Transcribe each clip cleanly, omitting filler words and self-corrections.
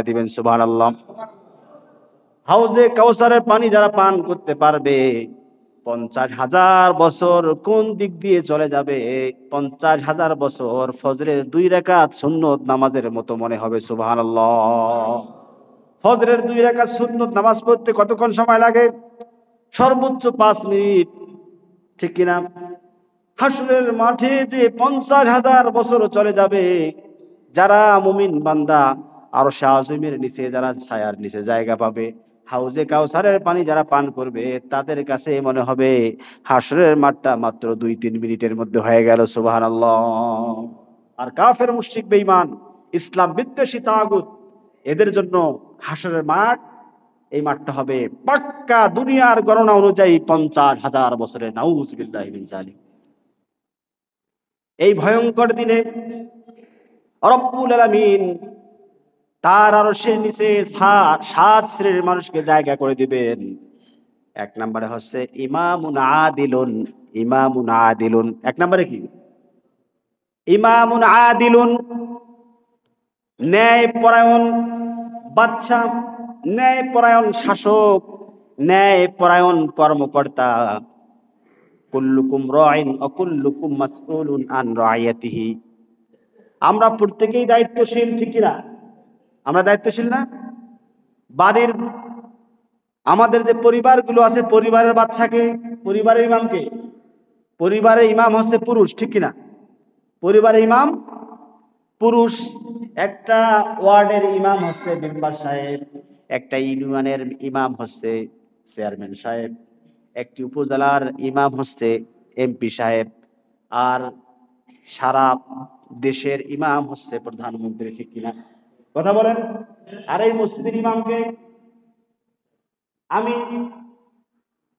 দিবেন সুবহানাল্লাহ। হাউজে কাউসারের পানি যারা পান করতে পারবে 50,000 বছর কোন দিক দিয়ে চলে যাবে, 50,000 বছর ফজরের 2 রাকাত সুন্নত নামাজের মতো মনে হবে। সুবহানাল্লাহ। ফজরের 2 রাকাত সুন্নত নামাজ পড়তে কতক্ষণ সময় লাগে? সর্বোচ্চ 5 মিনিট, ঠিক কিনা? হাসরের মাঠে যে 50,000 বছর চলে যাবে, যারা মুমিন বান্দা আরশে আজিমের নিচে যারা ছায়ার নিচে জায়গা পাবে, হাউজে কাউসারের পানি যারা পান করবে তাদের কাছে মনে হবে হাসরের মাঠটা মাত্র 2-3 মিনিটের মধ্যে হয়ে গেল। সুবহানাল্লাহ। আর কাফের মুশরিক বেঈমান ইসলাম বিদ্বেষী তাগুত এদের জন্য হাসরের মাঠ, এই মাঠটা হবে পাক্কা দুনিয়ার গণনা অনুযায়ী 50,000 বছরের। নাউজুবিল্লাহি মিন যালিক। এই ভয়ঙ্কর দিনে রব্বুল আলামিন তার আরশের নিচে 7 শ্রেণীর মানুষকে জায়গা করে দিবেন। এক নম্বরে হচ্ছে ইমামুন আদিলুন। ইমামুন আদিলুন, এক নম্বরে কি? ইমামুন আদিলুন, ন্যায়পরায়ণ বাদশা, ন্যায়পরায়ণ শাসক, ন্যায়পরায়ণ কর্মকর্তা। কুল্লুকুম রাইন ওয়া কুল্লুকুম মাসউলুন আন রাইয়াতিহি। আমরা প্রত্যেকেই দায়িত্বশীল, ঠিক কি না? আমরা দায়িত্বশীল না? বাড়ির আমাদের যে পরিবারগুলো আছে, পরিবারের বাচ্চাকে, পরিবারের ইমামকে, পরিবারের ইমাম হচ্ছে পুরুষ, ঠিক কি না? পরিবারের ইমাম পুরুষ। একটা ওয়ার্ডের ইমাম হচ্ছে মেম্বার সাহেব, একটা ইউনিয়নের ইমাম হচ্ছে চেয়ারম্যান সাহেব, একটি উপজেলার ইমাম হচ্ছে এমপি সাহেব, আর সারা দেশের ইমাম হচ্ছে প্রধানমন্ত্রী, ঠিক কিনা? কথা বলেন। আর এই মসজিদের ইমামকে আমি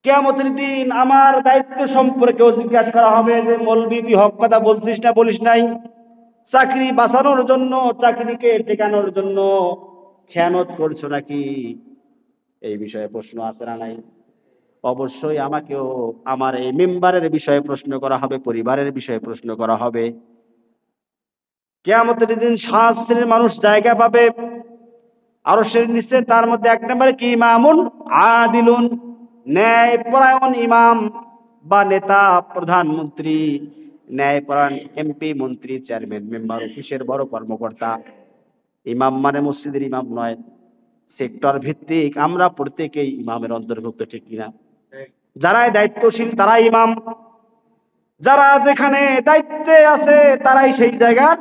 কিয়ামতের দিন আমার দায়িত্ব সম্পর্কেও জিজ্ঞাসা করা হবে যে মৌলবি তুই হক কথা বলছিস না বলিস নাই? চাকরি বাঁচানোর জন্য, চাকরিকে টেকানোর জন্য খেয়ানত করছো নাকি? এই বিষয়ে প্রশ্ন আছে না নাই? অবশ্যই আমাকেও আমার এই মেম্বারের বিষয়ে প্রশ্ন করা হবে, পরিবারের বিষয়ে প্রশ্ন করা হবে। কিয়ামতের দিন 7 শ্রেণীর মানুষ জায়গা পাবে আরশের নিচে। তার মধ্যে এক নম্বরে কি? ইমামুন আদিলুন, ন্যায়পরায়ণ ইমাম বা নেতা, প্রধানমন্ত্রী, ন্যায়পরায়ণ এমপি, মন্ত্রী, চেয়ারম্যান, মেম্বার, অফিসের বড় কর্মকর্তা। ইমাম মানে মসজিদের ইমাম নয়, সেক্টর ভিত্তিক আমরা প্রত্যেকেই ইমামের অন্তর্ভুক্ত, ঠিক কিনা? যারাই দায়িত্বশীল তারাই ইমাম, যারা যেখানে দায়িত্বে আছে তারাই সেই জায়গার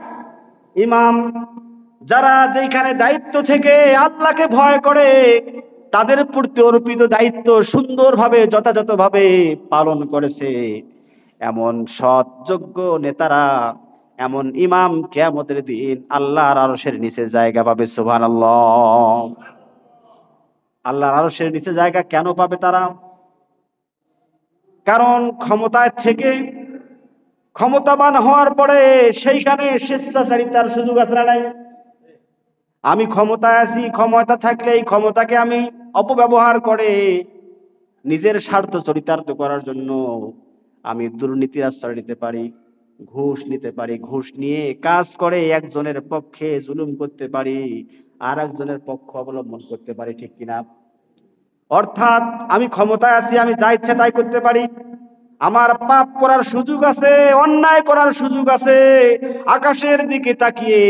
ইমাম। যারা যেখানে দায়িত্ব থেকে আল্লাহকে ভয় করে তাদের প্রতি অর্পিত দায়িত্ব সুন্দরভাবে যথাযথভাবে পালন করেছে, এমন সৎ যোগ্য নেতারা, এমন ইমাম কিয়ামতের দিন আল্লাহর আরশের নিচে জায়গা পাবে। সুবহানাল্লাহ। আল্লাহর আরশের নিচে জায়গা কেন পাবে তারা? কারণ ক্ষমতায় থেকে, ক্ষমতাবান হওয়ার পরে সেইখানে স্বেচ্ছাচারিতার সুযোগ আছে না নাই? আমি ক্ষমতায় আছি, ক্ষমতা থাকলে এই ক্ষমতাকে আমি অপব্যবহার করে নিজের স্বার্থ চরিতার্থ করার জন্য আমি দুর্নীতির আশ্রয় নিতে পারি, ঘুষ নিতে পারি, ঘুষ নিয়ে কাজ করে একজনের পক্ষে জুলুম করতে পারি, আর একজনের পক্ষ অবলম্বন করতে পারি, ঠিক কিনা? অর্থাৎ আমি ক্ষমতায় আছি, আমি যা ইচ্ছা তাই করতে পারি, আমার পাপ করার সুযোগ আছে, অন্যায় করার সুযোগ আছে। আকাশের দিকে তাকিয়ে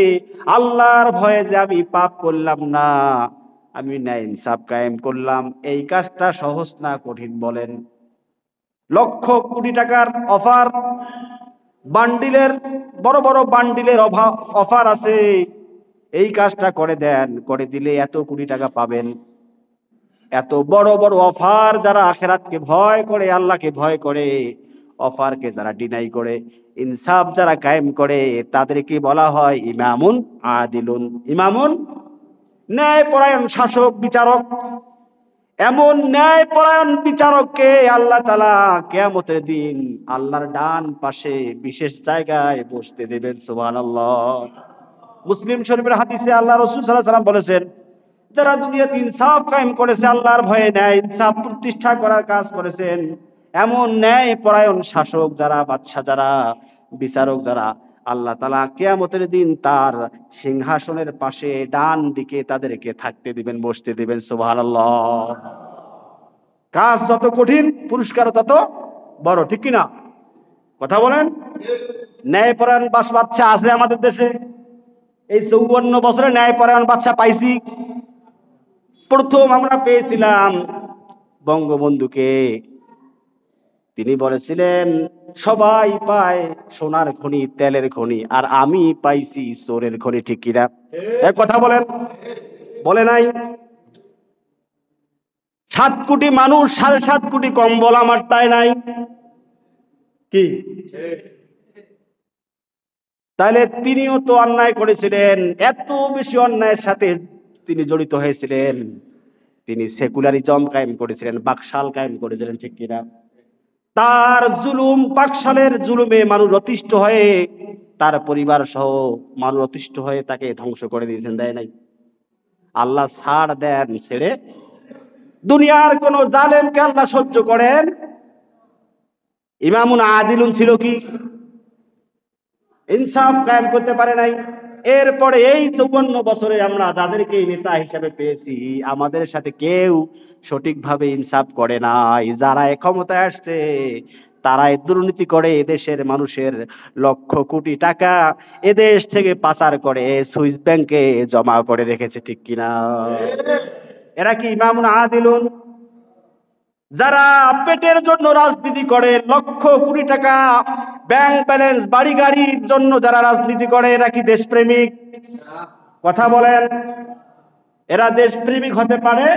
আল্লাহর ভয়ে যে আমি পাপ করলাম না, আমি ন্যায় ইনসাফ কায়েম করলাম, এই কাজটা সহজ না কঠিন বলেন? লক্ষ কোটি টাকার অফার, বান্ডিলের, বড় বড় বান্ডিলের অফার আছে, এই কাজটা করে দেন, করে দিলে এত কোটি টাকা পাবেন। এত বড় বড় অফার, যারা আখিরাতকে ভয় করে, আল্লাহকে ভয় করে, অফারকে যারা ডিনাই করে, ইনসাফ যারা কায়েম করে, তাদেরকে বলা হয় ইমামুন আদিলুন। ইমামুন, ন্যায়পরায়ণ শাসক, বিচারক। এমন ন্যায়পরায়ণ বিচারককে আল্লাহ তাআলা কিয়ামতের দিন আল্লাহর ডান পাশে বিশেষ জায়গায় বসতে দেবেন। সুবহানাল্লাহ। মুসলিম শরীফের হাদিসে আল্লাহ রাসূল সাল্লাল্লাহু আলাইহি ওয়াসাল্লাম বলেছেন, যারা দুনিয়াতে ইনসাফ কায়েম করেছে, আল্লাহর ভয়ে ন্যায় ইনসাফ প্রতিষ্ঠা করার কাজ করেছেন, এমন ন্যায় পরায়ণ শাসক যারা, বাদশা যারা, বিচারক যারা, আল্লাহ তাআলা কিয়ামতের দিন তার সিংহাসনের পাশে ডান দিকে তাদেরকে থাকতে দিবেন, বসতে দিবেন। সুবহানাল্লাহ। কাজ যত কঠিন পুরস্কার তত বড়, ঠিক কিনা? কথা বলেন। ন্যায়পরায়ণ বাচ্চা আছে আমাদের দেশে। এই 54 বছরে ন্যায়পরায়ণ বাচ্চা পাইছি। প্রথম আমরা পেয়েছিলাম বঙ্গবন্ধুকে। তিনি বলেছিলেন সবাই পায় সোনার খনি, তেলের খনি, আর আমি পাইছি চোরের খনি, ঠিক কিনা? এক কথা বলেন, বলে নাই? 7 কোটি মানুষ, 7.5 কোটি কম্বল আমার, তাই নাই কি? তাহলে তিনিও তো অন্যায় করেছিলেন, এত বেশি অন্যায়ের সাথে তিনি জড়িত হয়েছিলেন। তিনি সেকুলারিজম কায়েম করেছিলেন, বাকশাল কায়েম করেছিলেন, ঠিক কিনা? তার জুলুম, বাকশালের জুলুমে মানুষ অতিষ্ঠ হয়ে, তার পরিবার সহ মানুষ অতিষ্ঠ হয়ে তাকে ধ্বংস করে দিয়েছেন, দেয় নাই? আল্লাহ ছাড় দেন ছেড়ে? দুনিয়ার কোন জালেমকে আল্লাহ সহ্য করেন? ইমামুন আদিলুন ছিল কি? ইনসাফ কায়েম করতে পারে নাই। এরপরে এই 54 বছরে আমরা যাদেরকে নেতা হিসেবে পেয়েছি, আমাদের সাথে কেউ সঠিকভাবে ইনসাফ করে নাই। যারা ক্ষমতায় আসছে তারাই দুর্নীতি করে, এদেশের মানুষের লক্ষ কোটি টাকা এদেশ থেকে পাচার করে সুইস ব্যাংকে জমা করে রেখেছে, ঠিক কিনা? এরা কি ইমামুন আদিলুন? যারা পেটের জন্য রাজনীতি করে, লক্ষ কোটি টাকা ব্যাংক ব্যালেন্স, বাড়ি গাড়ির জন্য যারা রাজনীতি করে, এরা কি দেশপ্রেমিক? কথা বলেন। এরা দেশপ্রেমিক হতে পারে?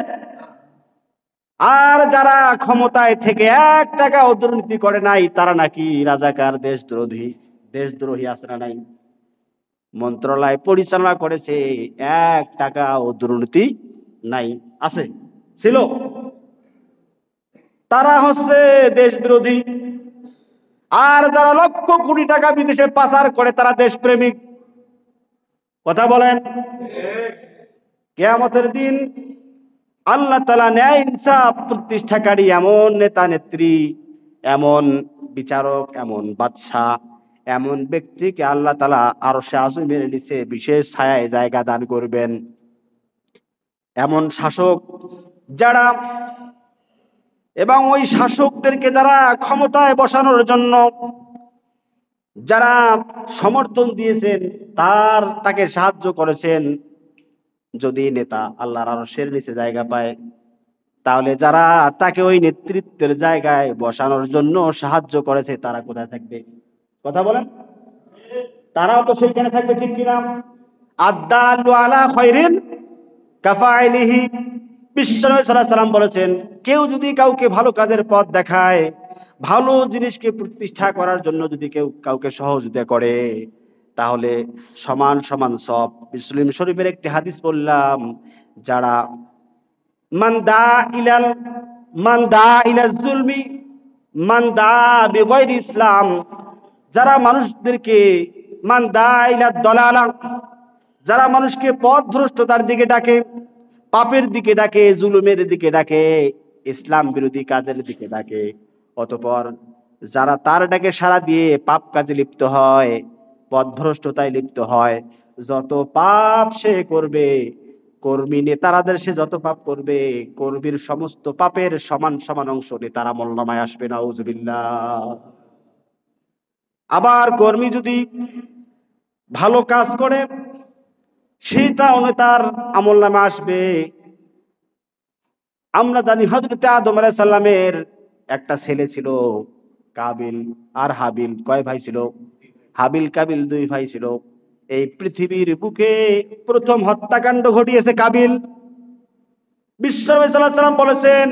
আর যারা ক্ষমতায় থেকে 1 টাকাও দুর্নীতি করে নাই, তারা নাকি রাজাকার, দেশদ্রোহী। দেশদ্রোহী আছে না নাই? মন্ত্রণালয় পরিচালনা করেছে, 1 টাকাও দুর্নীতি নাই। আছে? ছিল? তারা হচ্ছে দেশ বিরোধী। আর যারা লক্ষ কোটি টাকা বিদেশে পাচার করে, তারা দেশপ্রেমিক। কথা বলেন। কিয়ামতের দিন আল্লাহ তাআলা ন্যায় ইনসাফ প্রতিষ্ঠাকারী এমন নেতা নেত্রী, এমন বিচারক, এমন বাদশা, এমন ব্যক্তিকে আল্লাহ তাআলা আরশে আযমের নিচে বিশেষ ছায়ায় জায়গা দান করবেন। এমন শাসক যারা, এবং ওই শাসকদেরকে যারা ক্ষমতায় বসানোর জন্য যারা সমর্থন দিয়েছেন, তাকে সাহায্য করেছেন, যদি নেতা আল্লাহর আরশের নিচে জায়গা পায়, তাহলে যারা তাকে ওই নেতৃত্বের জায়গায় বসানোর জন্য সাহায্য করেছে, তারা কোথায় থাকবে? কথা বলেন। তারাও তো সেখানে থাকবে, ঠিক কিনা? আদ-দাল্লু আলা খায়রিন কাফাইলিহি। বিশ্বনবী সাল্লাল্লাহু আলাইহি ওয়াসাল্লাম বলেছেন, কেউ যদি কাউকে ভালো কাজের পথ দেখায়, ভালো জিনিসকে প্রতিষ্ঠা করার জন্য যদি কেউ কাউকে সহযোগিতা করে, তাহলে সমান সমান সব। মুসলিম শরীফের একটি হাদিস বললাম, যারা মান দা ইলাল জুলমি মান দা বিগয়রি ইসলাম, যারা মানুষদেরকে মান দা ইলা দলালা, যারা মানুষকে পথভ্রষ্টতার দিকে ডাকে, পাপের দিকে ডাকে, জুলুমের দিকে ডাকে, ইসলাম বিরোধী কাজের দিকে ডাকে, অতঃপর যারা তার ডাকে সাড়া দিয়ে পাপ কাজে লিপ্ত হয়, পথভ্রষ্টতায় লিপ্ত হয়, যত পাপ সে করবে, কর্মী নেতারাদের সে যত পাপ করবে, কর্মীর সমস্ত পাপের সমান সমান অংশ নেতার আমলনামায় আসবে। নাউজুবিল্লাহ। আবার কর্মী যদি ভালো কাজ করে, সেটাও নেতার আমলনামা আসবে। আমরা জানি হযরত আদম আলাইহিস সালামের একটা ছেলে ছিল কাবিল আর হাবিল। কয় ভাই ছিল? হাবিল কাবিল 2 ভাই ছিল। এই পৃথিবীর বুকে প্রথম হত্যাকাণ্ড ঘটিয়েছে কাবিল। বিশ্বনবী সাল্লাল্লাহু আলাইহি ওয়াসাল্লাম বলেছেন,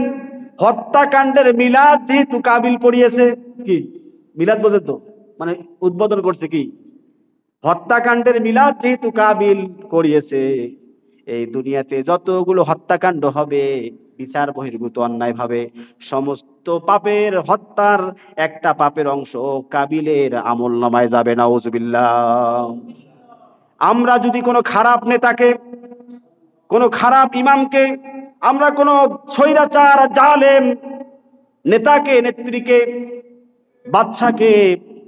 হত্যাকাণ্ডের মিলাদ যেহেতু কাবিল পড়িয়েছে, কি মিলাদ বোঝেন তো, মানে উদ্বোধন করছে কি, হত্যাকাণ্ডের মিলাদ যেহেতু কাবিল করিয়েছে, এই দুনিয়াতে যতগুলো হত্যাকাণ্ড হবে বিচার বহির্ভূত অন্যায় ভাবে, সমস্ত পাপের হত্যার একটা পাপের অংশ কাবিলের আমলনামায় যাবে। নাউজুবিল্লাহ। আমরা যদি কোনো খারাপ নেতাকে, কোনো খারাপ ইমামকে, আমরা কোনো স্বৈরাচার জালেম নেতাকে, নেত্রীকে, বাদশাকে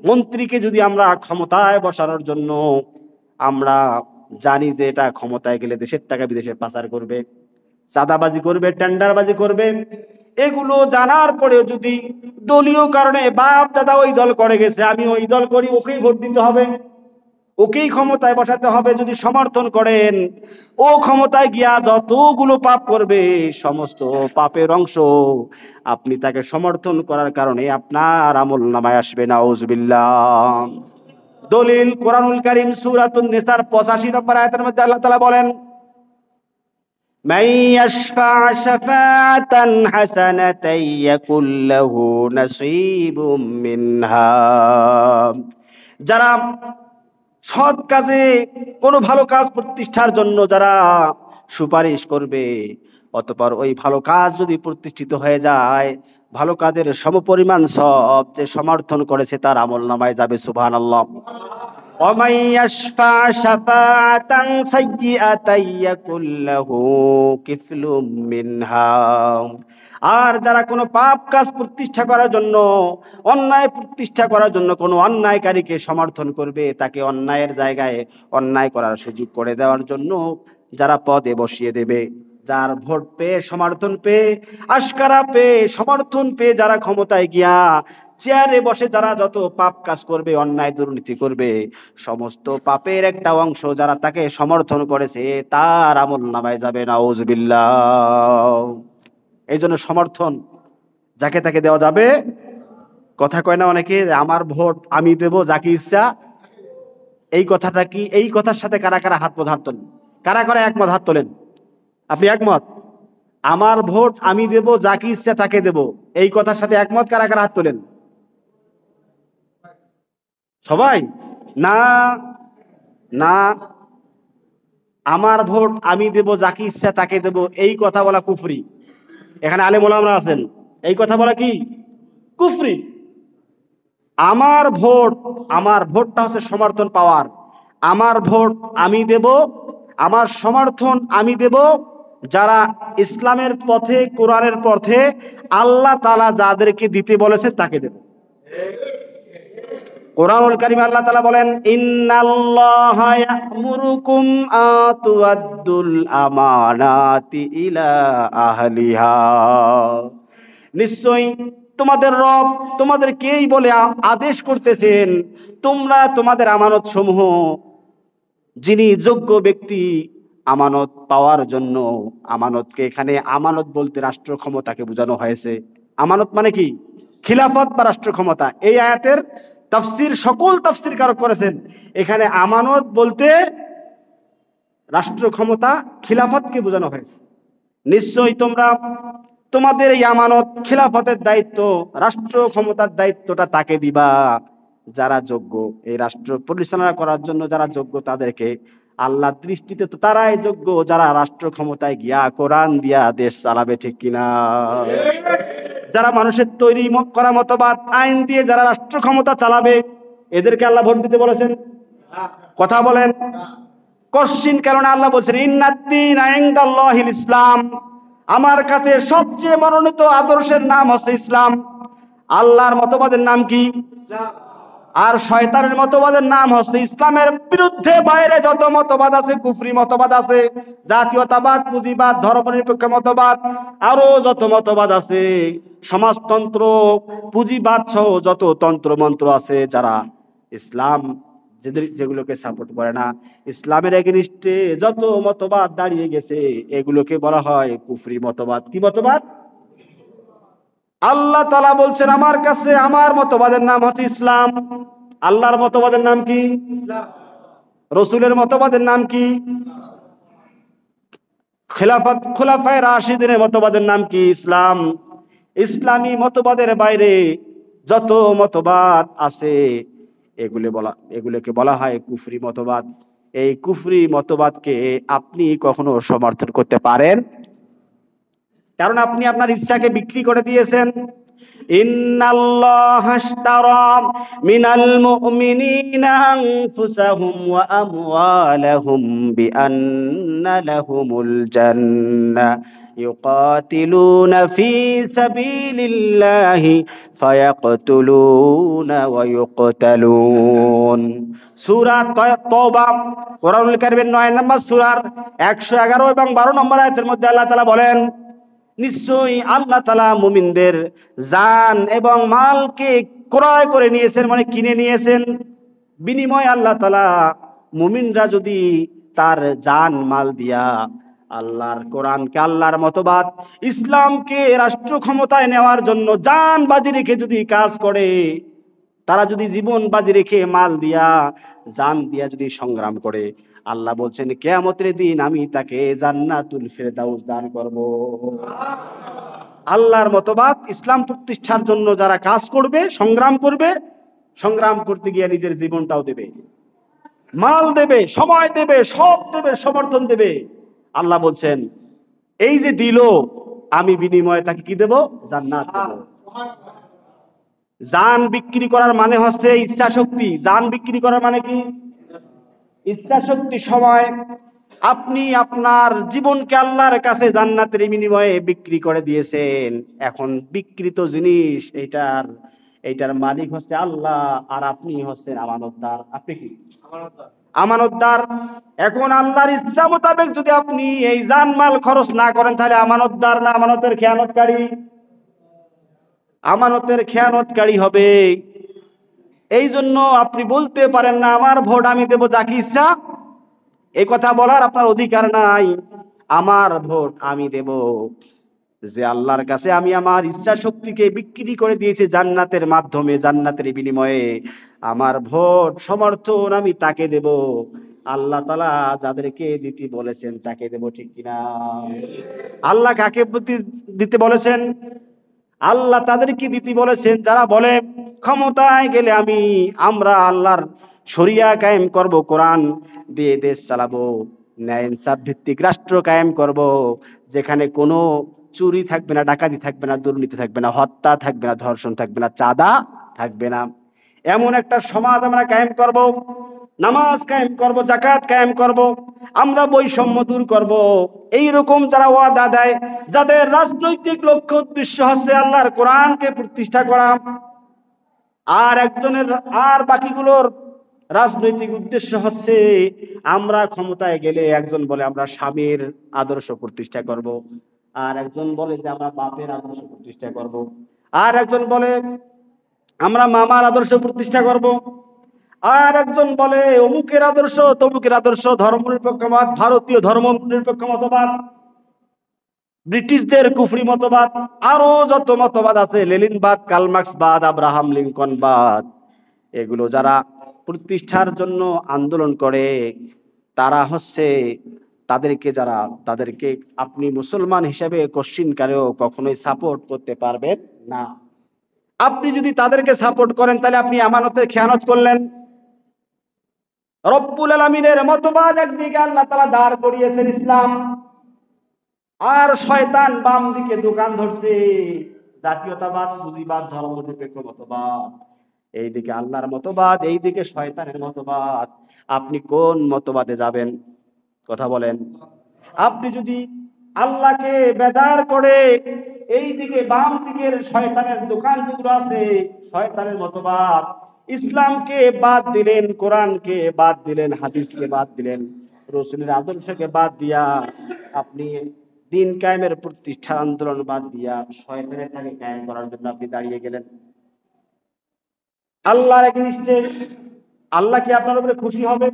মন্ত্রীকে যদি আমরা ক্ষমতায় বসানোর জন্য আমরা জানি যে এটা ক্ষমতায় গেলে দেশের টাকা বিদেশে পাচার করবে, চাঁদাবাজি করবে, টেন্ডারবাজি করবে, এগুলো জানার পরেও যদি দলীয় কারণে বাপ দাদা ওই দল করে গেছে, আমি ওই দল করি, ওকেই ভোট দিতে হবে, ওকেই ক্ষমতায় বসাতে হবে, যদি সমর্থন করেন, ও ক্ষমতায় গিয়া যতগুলো পাপ করবে সমস্ত পাপের অংশ আপনি তাকে সমর্থন করার কারণে আপনার আমলনামায় আসবে। নাউজুবিল্লাহ। দলিল কোরআনুল কারীম সূরাতুন নিসার 85 নম্বর আয়াতের মধ্যে আল্লাহ তাআলা বলেন, মান ইয়াশফা শাফাআতান হাসানাতান ইয়াকুল লাহু নাসীবুম মিনহা। যারা সৎ কাজে কোনো ভালো কাজ প্রতিষ্ঠার জন্য যারা সুপারিশ করবে, অতঃপর ওই ভালো কাজ যদি প্রতিষ্ঠিত হয়ে যায়, ভালো কাজের সমপরিমাণ সব যে সমর্থন করেছে তার আমলনামায় যাবে। সুবহানাল্লাহ। ওয়ামান ইয়াশফা শাফাআতান সাইয়্যাতান ইয়াকুল লাহু কিফলুম মিনহা। আর যারা কোনো পাপ কাজ প্রতিষ্ঠা করার জন্য, অন্যায় প্রতিষ্ঠা করার জন্য কোনো অন্যায়কারীকে সমর্থন করবে, তাকে অন্যায়ের জায়গায় অন্যায় করার সুযোগ করে দেওয়ার জন্য যারা পদে বসিয়ে দেবে, যার ভোট পেয়ে, সমর্থন পেয়ে, আশকারা পেয়ে, সমর্থন পেয়ে যারা ক্ষমতায় গিয়া চেয়ারে বসে যারা যত পাপ কাজ করবে, অন্যায় দুর্নীতি করবে, সমস্ত পাপের একটা অংশ যারা তাকে সমর্থন করেছে তার আমলনামায় যাবে। নাউজুবিল্লাহ। এই জন্য সমর্থন যাকে তাকে দেওয়া যাবে। কথা কয় না অনেকে, আমার ভোট আমি দেব যাকে ইচ্ছা। এই কথাটা কি, এই কথার সাথে কারা কারা হাত তোলেন? কারা কারা একমত? হাত তোলেন। আপনি একমত? আমার ভোট আমি দেব যাকে ইচ্ছা তাকে দেব, এই কথার সাথে একমত? কারা কারা হাত তোলেন? সবাই না? না, আমার ভোট আমি দেব যাকে ইচ্ছা তাকে দেব এই কথা বলা কুফরি। এখানে আলেম ওলামারা আছেন, এই কথা বলা কি কুফরি। আমার ভোট, আমার ভোটটা হচ্ছে সমর্থন পাওয়ার। আমার ভোট আমি দেব, আমার সমর্থন আমি দেব যারা ইসলামের পথে, কোরআনের পথে আল্লাহ তাআলা যাদেরকে দিতে বলেছে তাকে দেব। কোরআনুল কারীমে আল্লাহ তাআলা বলেন, ইন্নাল্লাহা ইয়া'মুরুকুম আতুআদ্দুল আমানাতি ইলা আহলিহা। নিশ্চয়ই তোমাদের রব তোমাদেরকেই বলে আদেশ করতেছেন, তোমরা তোমাদের আমানত সমূহ, যিনি যোগ্য ব্যক্তি আমানত পাওয়ার জন্য, আমানতকে এখানে আমানত বলতে রাষ্ট্র ক্ষমতাকে বোঝানো হয়েছে। আমানত মানে কি? খিলাফত বা রাষ্ট্র ক্ষমতা। এই আয়াতের তাফসীর সকল তাফসীরকারক করেছেন, এখানে আমানত বলতে রাষ্ট্র ক্ষমতা, খিলাফতকে বোঝানো হয়েছে। নিশ্চয়ই তোমরা তোমাদের এই আমানত, খিলাফতের দায়িত্ব, রাষ্ট্র ক্ষমতার দায়িত্বটা তাকে দিবা যারা যোগ্য। এই রাষ্ট্র পরিচালনা করার জন্য যারা যোগ্য তাদেরকে, আল্লাহর দৃষ্টিতে তো তারাই যোগ্য যারা রাষ্ট্র ক্ষমতায় গিয়া কোরআন দিয়া দেশ চালাবে। ঠিক কিনা? যারা মানুষের তৈরি করা মতবাদ, আইন দিয়ে যারা রাষ্ট্র ক্ষমতা চালাবে, এদেরকে আল্লাহ ভোট দিতে বলেছেন? কথা বলেন। কশিন কারণে আল্লাহ বলছেন, ইন্নাদ-দীনা ইনদাল্লাহিল ইসলাম। আমার কাছে সবচেয়ে মনোনীত আদর্শের নাম হচ্ছে ইসলাম। আল্লাহর মতবাদের নাম কি? আর শয়তানের মতবাদের নাম হচ্ছে ইসলামের বিরুদ্ধে বাইরে যত মতবাদ আছে, কুফরি মতবাদ আছে, জাতীয়তাবাদ, পুঁজিবাদ, ধর্মনিরপেক্ষ মতবাদ, আরো যত মতবাদ আছে, সমাজতন্ত্র, পুঁজিবাদ সহ যত তন্ত্র মন্ত্র আছে, যারা ইসলাম যেগুলোকে সাপোর্ট করে না, ইসলামের এগেইনস্টে যত মতবাদ দাঁড়িয়ে গেছে, এগুলোকে বলা হয় কুফরি মতবাদ। কি মতবাদ? আল্লাহ তাআলা বলছেন, আমার কাছে আমার মতবাদের নাম হচ্ছে ইসলাম। আল্লাহর মতবাদের নাম কি? ইসলাম। রাসূলের মতবাদের নাম কি? খিলাফত, খুলাফায়ে রাশিদিনের মতবাদের নাম কি? ইসলাম। ইসলামী মতবাদের বাইরে যত মতবাদ আছে এগুলোকে বলা হয় কুফরি মতবাদ। এই কুফরি মতবাদকে আপনি কখনো সমর্থন করতে পারেন? কারণ আপনি আপনার ইচ্ছাকে বিক্রি করে দিয়েছেন, ইন্নাল্লাহা আশতারা মিনাল মুমিনিনা আনফুসাহুম ওয়া আমওয়ালাহুম বিআন্না লাহুমুল জান্নাহ ইউকাতিলুনা ফি সাবিলিল্লাহি ফায়াকতুলুনা ওয়া ইউকতালুন। সূরা তাওবা কোরআনুল কারীমের 9 নম্বর সূরার 111 এবং 12 নম্বর আয়াতের মধ্যে আল্লাহ তাআলা বলেন, নিশ্চয়ই আল্লাহ তাআলা মুমিনদের জান এবং মালকে ক্রয় করে নিয়েছেন, মানে কিনে নিয়েছেন। বিনিময়ে আল্লাহ তাআলা মুমিনরা যদি তার জান মাল দিয়া আল্লাহর কোরআনকে, আল্লাহর মতবাদ ইসলামকে রাষ্ট্র ক্ষমতায় নেওয়ার জন্য জান বাজি রেখে যদি কাজ করে, তারা যদি জীবন বাজি রেখে মাল দিয়া জান দিয়া যদি সংগ্রাম করে, আল্লাহ বলছেন কিয়ামতের দিন আমি তাকে জান্নাতুল ফেরদাউস দান করব। আল্লাহর মতবাদ ইসলাম প্রতিষ্ঠার জন্য যারা কাজ করবে, সংগ্রাম করবে, সংগ্রাম করতে গিয়ে নিজের জীবনটাও দেবে, মাল দেবে, সময় দেবে, সব দেবে, সমর্থন দেবে, আল্লাহ বলছেন এই যে দিল, আমি বিনিময়ে তাকে কি দেব? জান্নাত দেব। জান বিক্রি করার মানে হচ্ছে ইচ্ছা শক্তি। জান বিক্রি করার মানে কি? ইচ্ছা শক্তি। সময় আপনি আপনার জীবনকে আল্লাহর কাছে জান্নাতের বিনিময়ে বিক্রি করে দিয়েছেন। এখন বিক্রিত জিনিস এইটার মালিক হচ্ছে আল্লাহ, আর আপনি হচ্ছেন আমানতদার। আপনি কি আমানতদার? এখন আল্লাহর ইচ্ছা মোতাবেক যদি আপনি এই জানমাল খরচ না করেন, তাহলে আমানতদার না আমানতের খেয়ানতকারী? আমানতের খেয়ানতকারী হবে। এই জন্য আপনি বলতে পারেন না আমার ভোট আমি দেব যাকে ইচ্ছা, এই কথা বলার আপনার অধিকার নাই। আমার ভোট আমি দেব যে আল্লাহর কাছে আমি আমার ইচ্ছা শক্তিকে বিক্রি করে দিয়েছি জান্নাতের মাধ্যমে, জান্নাতের বিনিময়ে আমার ভোট সমর্থন আমি তাকে দেব। আল্লাহ তাআলা যাদেরকে দিতে বলেছেন তাকে দেব, ঠিক কিনা? আল্লাহ কাকে দিতে বলেছেন? আল্লাহ তাদেরকে দিতে বলেছেন যারা বলে ক্ষমতায় গেলে আমরা আল্লাহর শরিয়া কায়েম করব, কোরআন দিয়ে দেশ চালাবো, ন্যায় ইনসাফ ভিত্তিক রাষ্ট্র কায়েম করব, যেখানে কোনো চুরি থাকবে না, ডাকাতি থাকবে না, দুর্নীতি থাকবে না, হত্যা থাকবে না, ধর্ষণ থাকবে না, চাঁদা থাকবে না, এমন একটা সমাজ আমরা কায়েম করব। নামাজ কায়েম করব, যাকাত কায়েম করব, আমরা বৈষম্য দূর করব। এইরকম যারা ওয়াদা দেয়, যাদের রাজনৈতিক লক্ষ্য উদ্দেশ্য হচ্ছে আল্লাহর কোরআনকে প্রতিষ্ঠা করা, আর বাকিগুলোর রাজনৈতিক উদ্দেশ্য হচ্ছে আমরা ক্ষমতায় গেলে, একজন বলে আমরা স্বামীর আদর্শ প্রতিষ্ঠা করব, আর একজন বলে যে আমরা বাপের আদর্শ প্রতিষ্ঠা করব, আর একজন বলে আমরা মামার আদর্শ প্রতিষ্ঠা করব, আর একজন বলে অমুকের আদর্শ তমুকের আদর্শ, ধর্মনিরপেক্ষবাদ, ভারতীয় ধর্মনিরপেক্ষ মতবাদ, ব্রিটিশদের কুফরি মতবাদ, আরো যত মতবাদ আছে, লেনিনবাদ, কার্লমার্ক্সবাদ, আব্রাহাম লিঙ্কনবাদ, এগুলো যারা প্রতিষ্ঠার জন্য আন্দোলন করে, তারা হচ্ছে তাদেরকে আপনি মুসলমান হিসেবে কোশ্চিনকালেও কখনোই সাপোর্ট করতে পারবেন না। আপনি যদি তাদেরকে সাপোর্ট করেন, তাহলে আপনি আমানতের খেয়ানত করলেন। রব্বুল আলামিনের মতবাদ একদিকে আল্লাহ তাআলা দাঁড় করিয়েছেন ইসলাম, আর শয়তান বাম দিকে দোকান ধরছে জাতীয়তাবাদ, পুঁজিবাদ, ধর্মনিরপেক্ষ মতবাদ। এইদিকে আল্লাহর মতবাদ, এইদিকে শয়তানের মতবাদ। আপনি কোন মতবাদে যাবেন? কথা বলেন। আপনি যদি আল্লাহকে বেজার করে এইদিকে বাম দিকের শয়তানের দোকান যেগুলো আছে, শয়তানের মতবাদ, ইসলামকে বাদ দিলেন, কোরআনকে বাদ দিলেন, হাদিসকে বাদ দিলেন, রাসূলের আদর্শকে বাদ দিয়া আপনি দিন কায়েমের প্রতিষ্ঠা আন্দোলন বাদ দিয়া শয়তানের টাকে কায়েম করার জন্য আপনি দাঁড়িয়ে গেলেন। আল্লাহর একনিষ্ঠে আল্লাহ কি আপনার উপরে খুশি হবে?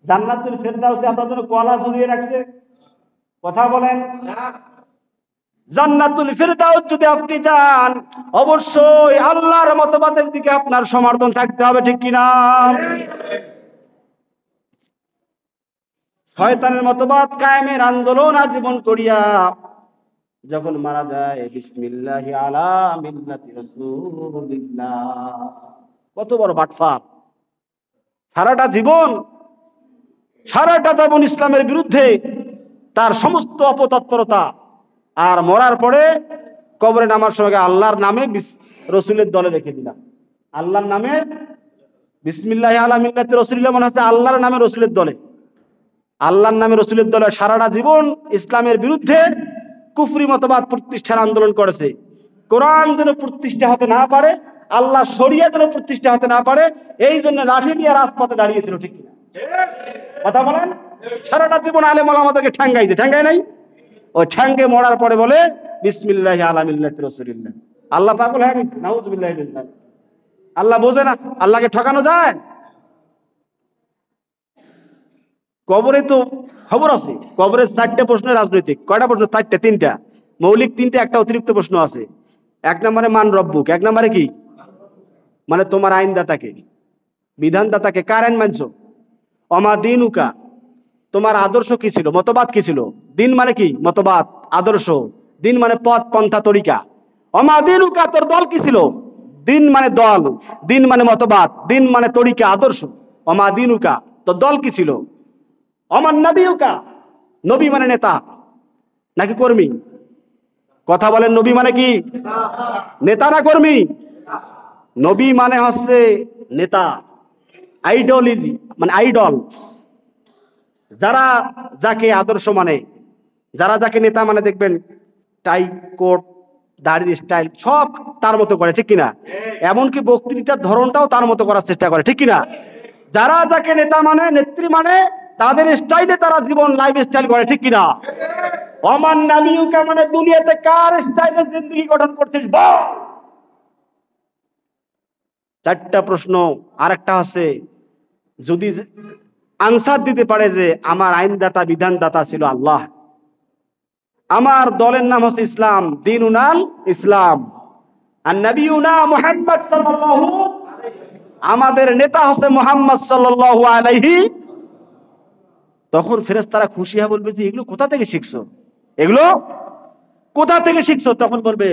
জান্নাতুল ফেরদাউসে আপনার জন্য কলা ঝুলিয়ে রাখছে? কথা বলেন। জান্নাতুল ফেরদাউস যদি আপনি যান, অবশ্যই আল্লাহর মতবাদের দিকে আপনার সমর্থন থাকতে হবে, ঠিক কিনা? শয়তানের মতবাদ কায়েমের আন্দোলন আজীবন করিয়া যখন মারা যায়, বিসমিল্লাহি আলা মিল্লাতি রাসূলিল্লাহ, কত বড় বাটফার! সারাটা জীবন ইসলামের বিরুদ্ধে তার সমস্ত অপতৎপরতা, আর মরার পরে কবরে নামার সময় আল্লাহর নামে রসুলের দলে রেখে দিলাম, আল্লাহর নামে বিসমিল্লাহি আলা মিল্লাতি রাসূলিল্লাহ, মনে হচ্ছে আল্লাহর নামে রসুলের দলে, আল্লাহর নামে রসুলের দলে সারাটা জীবন ইসলামের বিরুদ্ধে কুফরি মতবাদ প্রতিষ্ঠার আন্দোলন করেছে। কোরআন যেন প্রতিষ্ঠা হতে না পারে, আল্লাহ শরিয়া যেন প্রতিষ্ঠা হতে না পারে, এই জন্য লাঠি দিয়ে রাজপথে দাঁড়িয়েছিল, ঠিক কিনা? কথা বলেন। সারাটা জীবন আলেম ওলামাদেরকে ঠ্যাঙ্গাইছে, ঠ্যাঙ্গাই নাই? ওই ঠ্যাঙ্গে মরার পরে বলে বিসমিল্লাহি আলা মিল্লাতি রাসূলিল্লাহ। আল্লাহ পাগল হয়ে গেছে, নাউযুবিল্লাহি মিন যালিক। আল্লাহ বোঝে না আল্লাহকে ঠকানো যায়? কবরে তো খবর আছে, কবরে 4টে প্রশ্ন রাজনৈতিক। কয়টা প্রশ্ন? 4টে, 3টা মৌলিক, 3টে, একটা অতিরিক্ত প্রশ্ন আছে। 1 নম্বরে মান রব্বুক, 1 নম্বরে কি? মানে তোমার আইনদাতাকে, বিধানদাতাকে, কার আইন মানছো? অমা দিনুকা, তোমার আদর্শ কি ছিল, মতবাদ কি ছিল? দিন মানে কি? মতবাদ, আদর্শ। দিন মানে পথ, পন্থা, তরিকা। অমা দিনুকা, তোর দল কি ছিল? দিন মানে দল, দিন মানে মতবাদ, দিন মানে তরিকা, আদর্শ। অমা দিনুকা, তোর দল কি ছিল? অমান নবীউকা, নবী মানে নেতা নাকি কর্মী? কথা বলেন, নবী মানে কি? নেতা না কর্মী? নবী মানে হচ্ছে নেতা, আইডিওলজি মানে আইডল। যারা যাকে আদর্শ মানে, যারা যাকে নেতা মানে, দেখবেন টাই, কোট, দাড়ির স্টাইল সব তার মতো করে, ঠিক কিনা? এমনকি বক্তৃতার ধরনটাও তার মতো করার চেষ্টা করে, ঠিক কিনা? যারা যাকে নেতা মানে, নেত্রী মানে, তাদের স্টাইলে তারা জীবন লাইফ স্টাইল করে, ঠিক কিনা? অমান নাবিউকা মানে দুনিয়াতে কার স্টাইলে জিন্দেগি গঠন করছিস বল। 4টা প্রশ্ন। আরেকটা আছে, যদি আনসার দিতে পারে যে আমার আইনদাতা বিধানদাতা ছিল আল্লাহ, আমার দলের নাম হচ্ছে ইসলাম, দিনুনাল ইসলাম, আর নবিউনা মুহাম্মদ সাল্লাল্লাহু, আমাদের নেতা হচ্ছে মুহাম্মদ সাল্লাল্লাহু আলাইহি, তখন ফেরেশতারা খুশি হয়ে বলবে যে এগুলো কোথা থেকে শিখছো, এগুলো কোথা থেকে শিখছো? তখন বলবে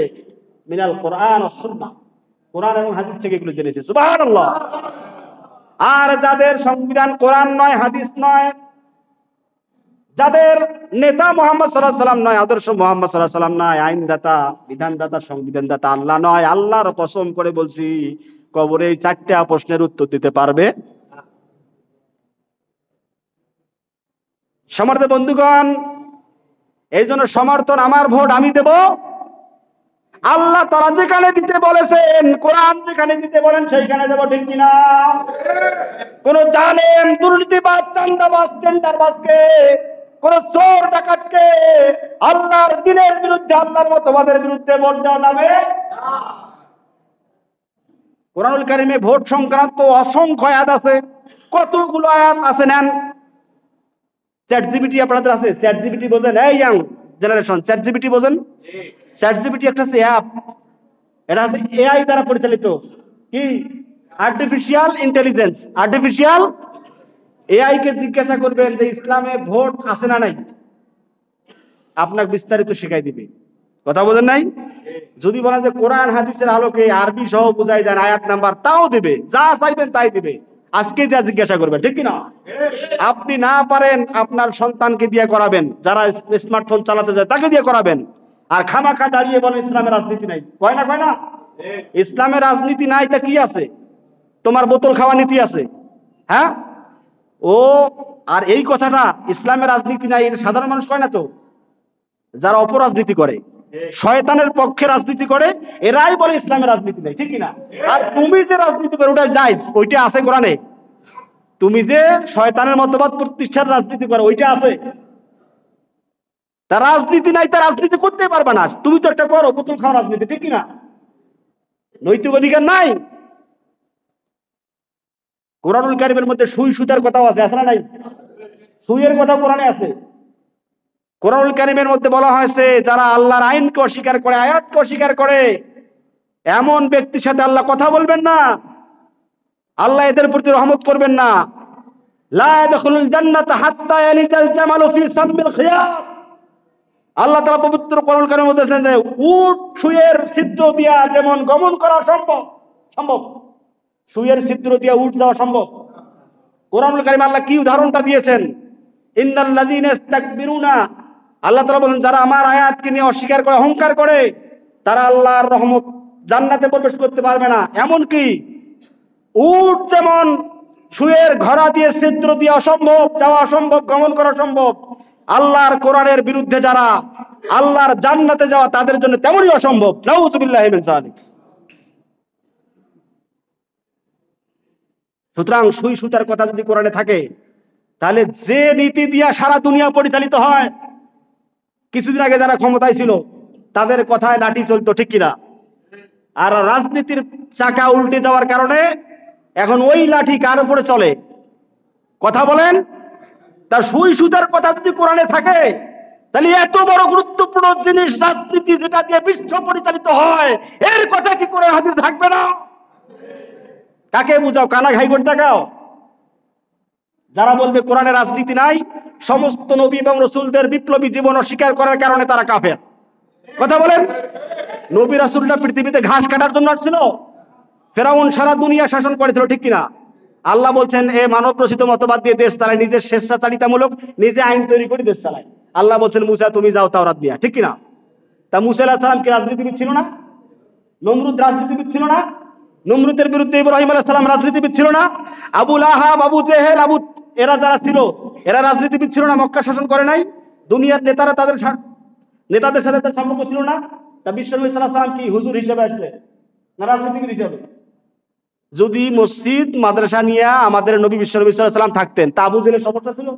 মিনাল কোরআন ওয়াস সুন্নাহ, কোরআন এবং হাদিস থেকে এগুলো জেনেছি। সুবহানাল্লাহ। আর যাদের সংবিধান কোরআন নয়, হাদিস নয়, যাদের নেতা মুহাম্মদ সাল্লাল্লাহু আলাইহি সাল্লাম নয়, আদর্শ মুহাম্মদ সাল্লাল্লাহু আলাইহি সাল্লাম নয়, আইনদাতা, বিধানদাতা, সংবিধানদাতা আল্লাহ নয়, আল্লাহর কসম করে বলছি কবরে এই 4টা প্রশ্নের উত্তর দিতে পারবে। সম্মানিত বন্ধুগণ, এই জন্য সমর্থন, আমার ভোট আমি দেব। আল্লাহ তাআলা যেখানে দিতে বলেছেন, কোরআন যেখানে দিতে বলেন সেইখানে দেব, ঠিক কিনা? কোন জালেম, দুর্নীতিবাজ, চাঁদাবাজ, টেন্ডারবাজকে, কোন চোর ডাকাতকে আল্লাহর দ্বীনের বিরুদ্ধে, আল্লাহর মতবাদের বিরুদ্ধে ভোট দেওয়া যাবে না। কোরআনুল কারীমে ভোট সংক্রান্ত অসংখ্য আয়াত আছে। কতগুলো আয়াত আছে নেন। চ্যাট জিপিটি আপনাদের আছে? চ্যাট জিপিটি বোঝেন? এই ইয়াং জেনারেশন চ্যাট জিপিটি বোঝেন? চ্যাট জিপিটি একটা অ্যাপ, এটা আছে এআই দ্বারা পরিচালিত। কি? Artificial intelligence. আর্টিফিশিয়াল এআই কে জিজ্ঞাসা করবেন যে ইসলামে ভোট আছে না নাই, আপনাকে বিস্তারিত শিখাই দিবে। কথা বোঝেন নাই? যদি বলেন যে কোরআন হাদিসের আলোকে আরবি সহ বুঝাই দেন, আয়াত নাম্বার, তাও দিবে, যা চাইবেন তাই দিবে। আজকে যা জিজ্ঞাসা করবেন, ঠিক কিনা? আপনি না পারেন আপনার সন্তানকে দিয়ে করাবেন, যারা স্মার্টফোন চালাতে যায় তাকে দিয়ে করাবেন। আর খামাখা দাঁড়িয়ে বলেন ইসলামের রাজনীতি নাই। কয় না, কয় না? ইসলামের রাজনীতি নাই তা কি আছে? তোমার বোতল খাওয়া নীতি আছে, হ্যাঁ? ও আর এই কথাটা ইসলামের রাজনীতি নাই, এটা সাধারণ মানুষ কয় না তো। যারা অপরাজনীতি করে, শয়তানের পক্ষে রাজনীতি করে, এরাই বলে ইসলামের রাজনীতি নাই, ঠিক কিনা? আর তুমি যে রাজনীতি করো ওটা জায়েজ, ওইটা আছে কোরআনে। তুমি যে শয়তানের মতবাদ প্রতিষ্ঠার রাজনীতি করো ওইটা আছে। তার রাজনীতি নাই, তার রাজনীতি করতে পারবে না। তুমি তো একটা করো বোতল খাওয়া রাজনীতি, ঠিক কিনা? নৈতিক অধিকার নাই। কোরআনুল কারীমের মধ্যে সুই সুতার কথাও আছে, আছে না নাই? সুইয়ের কথা কোরআনে আছে। কোরআনুল কারীমের মধ্যে বলা হয়েছে যারা আল্লাহর আইনকে অস্বীকার করে, আয়াতকে অস্বীকার করে, এমন ব্যক্তির সাথে আল্লাহ কথা বলবেন না, আল্লাহ এদের প্রতি রহমত করবেন না। লা ইয়াদখুলুল জান্নাতা হাত্তা ইয়ালিজাল জামালু ফি সাম্মিল খিয়াত। আল্লাহ তাআলা পবিত্র কোরআনুল কারীমের মধ্যে বলেছেন যে উট সুইয়ের ছিদ্র দিয়া যেমন গমন করা সম্ভব, সুইয়ের ছিদ্র দিয়া উট যাওয়া সম্ভব। কোরআনুল কারীমে আল্লাহ কি উদাহরণটা দিয়েছেন? ইন্নাল্লাযীনা ইস্তাকবিরুনা, আল্লাহ তাআলা বলেন যারা আমার আয়াতকে নিয়ে অস্বীকার করে, অহংকার করে, তারা আল্লাহর রহমত জান্নাতে প্রবেশ করতে পারবে না। এমনকি উট যেমন শুয়ের ঘোড়া দিয়ে ছিদ্র দিয়ে অসম্ভব, যাওয়া অসম্ভব, গমন করা সম্ভব, আল্লাহর কোরআনের বিরুদ্ধে যারা আল্লাহর জান্নাতে যাওয়া তাদের জন্য তেমনই অসম্ভব। নাউযুবিল্লাহি মিন যালিক। সুতরাং সুই সুতার কথা যদি কোরআনে থাকে, তাহলে যে নীতি দিয়া সারা দুনিয়া পরিচালিত হয়, কিছুদিন আগে যারা ক্ষমতায় ছিল তাদের কথায় লাঠি চলতো, ঠিক কিনা? আর রাজনীতির চাকা উল্টে যাওয়ার কারণে এখন ওই লাঠি কার উপরে চলে? কথা বলেন। তার সুই সুতার কথা যদি কোরআনে থাকে, তাহলে এত বড় গুরুত্বপূর্ণ জিনিস রাজনীতি, যেটা দিয়ে বিশ্ব পরিচালিত হয়, এর কথা কি কোরআন হাদিস থাকবে না? কাকে বুঝাও? কানা ঘাইগর দেখাও। যারা বলবে কোরআনে রাজনীতি নাই, সমস্ত নবী এবং রাসূলদের বিপ্লবী জীবন অস্বীকার করার কারণে তারা কাফের। কথা বলেন। নবী রাসূলরা পৃথিবীতে ঘাস কাটার জন্য আসছিল? ফেরাউন সারা দুনিয়া শাসন করেছিল, ঠিক কিনা? আল্লাহ বলছেন এ মানব রচিত মতবাদ দিয়ে দেশ চালায়, নিজের স্বেচ্ছাচারিতামূলক নিজে আইন তৈরি করে দেশ চালায়। আল্লাহ বলছেন মুসা তুমি যাও তাওরাত নিয়ে, ঠিক কিনা? তা মুসা আলাইহিস সালাম কি রাজনীতিবিদ ছিল না? নমরুদ রাজনীতিবিদ ছিল না? নমরুদের বিরুদ্ধে ইব্রাহিম আলাইহিস সালাম রাজনীতিবিদ ছিল না? আবু লাহাব, আবু জেহেল, এরা যারা ছিল, এরা রাজনীতিবিদ ছিল না? মক্কা শাসন করে নাই? দুনিয়ার নেতারা নেতাদের সাথে তার সম্পর্ক ছিল না? তা বিশ্বনবী সাল্লাল্লাহু আলাইহি ওয়াসাল্লাম কি হুজুর হিসেবে আসছে না রাজনীতিবিদ হিসেবে? যদি মসজিদ মাদ্রাসা নিয়ে আমাদের নবী বিশ্বনবী সাল্লাল্লাহু আলাইহি ওয়াসাল্লাম থাকতেন, তা আবু জেহেলের সমস্যা ছিল?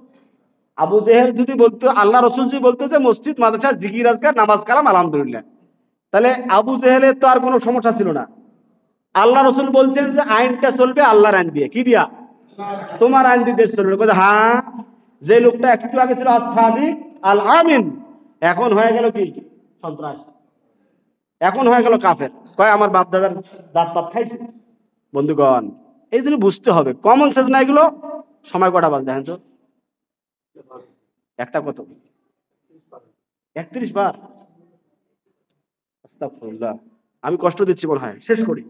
আবু জেহেল যদি বলতো, আল্লাহ রাসূল যদি বলতো যে মসজিদ মাদ্রাসা জিকির আজকার নামাজ কালাম আলহামদুলিল্লাহ, তাহলে আবু জেহেলের তো আর কোনো সমস্যা ছিল না। আল্লাহ রাসূল বলছেন যে আইনটা চলবে আল্লাহর আইন দিয়ে। কি দিয়া? তোমার আইন দিয়ে দেশ চলবে। হ্যাঁ, যে লোকটা একটু আগে ছিল আস-সাদিক আল আমিন, এখন হয়ে গেল কি? সন্ত্রাস, এখন হয়ে গেল কাফের। কয় আমার বাপ দাদার জাতপাত খাইছে। বন্ধুগণ, এই জন্য বুঝতে হবে, কমন সেন্স না এগুলো। সময় কটা বাজ দেখেন তো? একটা কত? 31 বার। আস্তাগফিরুল্লাহ, আমি কষ্ট দিচ্ছি মনে হয়। শেষ করি।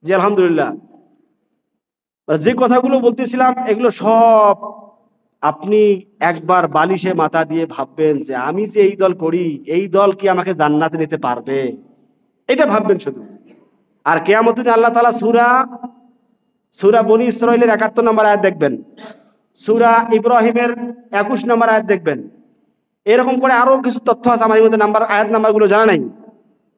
জি আলহামদুলিল্লাহ। যে কথাগুলো বলতেছিলাম এগুলো সব আপনি একবার বালিশে মাথা দিয়ে ভাববেন যে আমি যে এই দল করি, এই দল কি আমাকে জান্নাতে নিতে পারবে, এটা ভাববেন শুধু। আর কিয়ামতের দিন আল্লাহ তাআলা সূরা বনী ইসরাঈলের 71 নম্বর আয়াত দেখবেন, সূরা ইব্রাহিমের 21 নম্বর আয়াত দেখবেন, এরকম করে আরো কিছু তথ্য আছে, আমার এই মধ্যে আয়াত নাম্বারগুলো জানা নাই।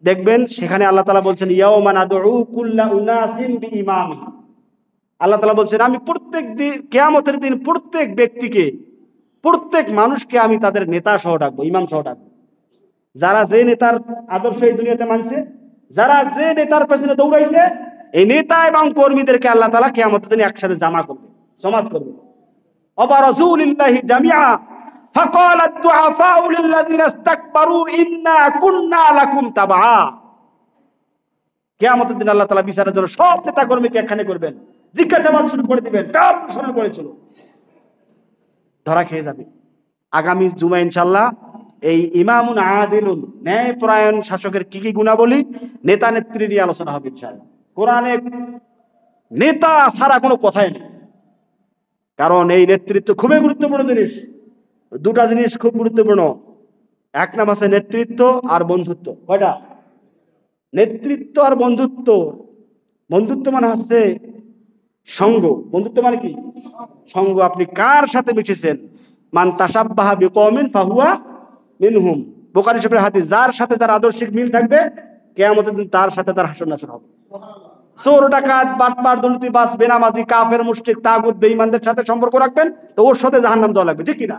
দেখবেন সেখানে আল্লাহ তাআলা বলছেন ইয়াউমা নাদউ কুল্লা উনাসিন বিইমামি। আল্লাহ তাআলা বলছেন আমি প্রত্যেক দিন, কিয়ামতের দিন প্রত্যেক ব্যক্তিকে, প্রত্যেক মানুষকে আমি তাদের নেতা সহ ডাকবো, ইমাম সহ ডাকবো। যারা যে নেতার আদর্শ এই দুনিয়াতে মানছে, যারা যে নেতার পেছনে দৌড়াইছে, এই নেতা এবং কর্মীদেরকে আল্লাহ তাআলা কিয়ামতের দিন একসাথে জমাত করবে। ওয়া রাসূলিল্লাহি জামিআ ফাকালাত দুআফাউ লিল্লাযিনা ইসতাকবারু ইন্না কুন্না লাকুম তাবআ। কিয়ামতের দিন আল্লাহ তাআলা বিচারের জন্য সব নেতা কর্মীকে একখানে করবেন, জিজ্ঞাসাবাদ শুরু করে দিবেন, কার শুরু করেছিল, ধরা খেয়ে যাবে। আগামী জুমা ইনশাআল্লাহ এই ইমামুন আদিলুন, ন্যায়পরায়ণ শাসকের কি কি গুণাবলী, নেতা নেত্রী নিয়ে আলোচনা হবে ইনশাআল্লাহ। কোরআনে নেতা ছাড়া কোনো কথাই নেই, কারণ এই নেতৃত্ব খুবই গুরুত্বপূর্ণ জিনিস। দুটা জিনিস খুব গুরুত্বপূর্ণ, এক নাম আছে নেতৃত্ব আর বন্ধুত্ব। কয়টা? নেতৃত্ব আর বন্ধুত্ব। বন্ধুত্ব মানে হচ্ছে সঙ্গ, বন্ধুত্ব মানে কি? সঙ্গ। আপনি কার সাথে মিশেছেন? মান তাশাব্বাহা বিকওমিন ফাহুয়া মিনহুম। বুখারী শরীফের হাদিস, যার সাথে যার আদর্শিক মিল থাকবে কিয়ামতের দিন তার সাথে তার হাসর নাসর হবে। চোর, ডাকাত, বাটপার, দুর্নীতিবাজ, বেনামাজি, কাফের, মুশরিক, তাগুত, বেঈমানদের সাথে সম্পর্ক রাখবেন তো ওর সাথে জাহান্নাম যাওয়া লাগবে, ঠিক কিনা?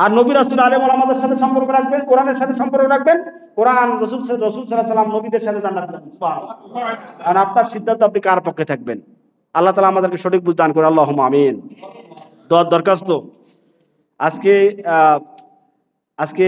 আর নবী রাসূল আলেম ওলামাদের সাথে সম্পর্ক রাখবেন, কোরআনের সাথে সম্পর্ক রাখবেন, কোরআন রাসূল সাল্লাল্লাহু আলাইহি ওয়াসাল্লাম নবীদের সাথে জান্নাতে যাবেন। সুবহানাল্লাহ। আর আপনার সিদ্ধান্ত আপনি কার পক্ষে থাকবেন। আল্লাহ তাআলা আমাদেরকে সঠিক বুঝ দান করে। আল্লাহুম্মা আমিন। দরখাস্ত আজকে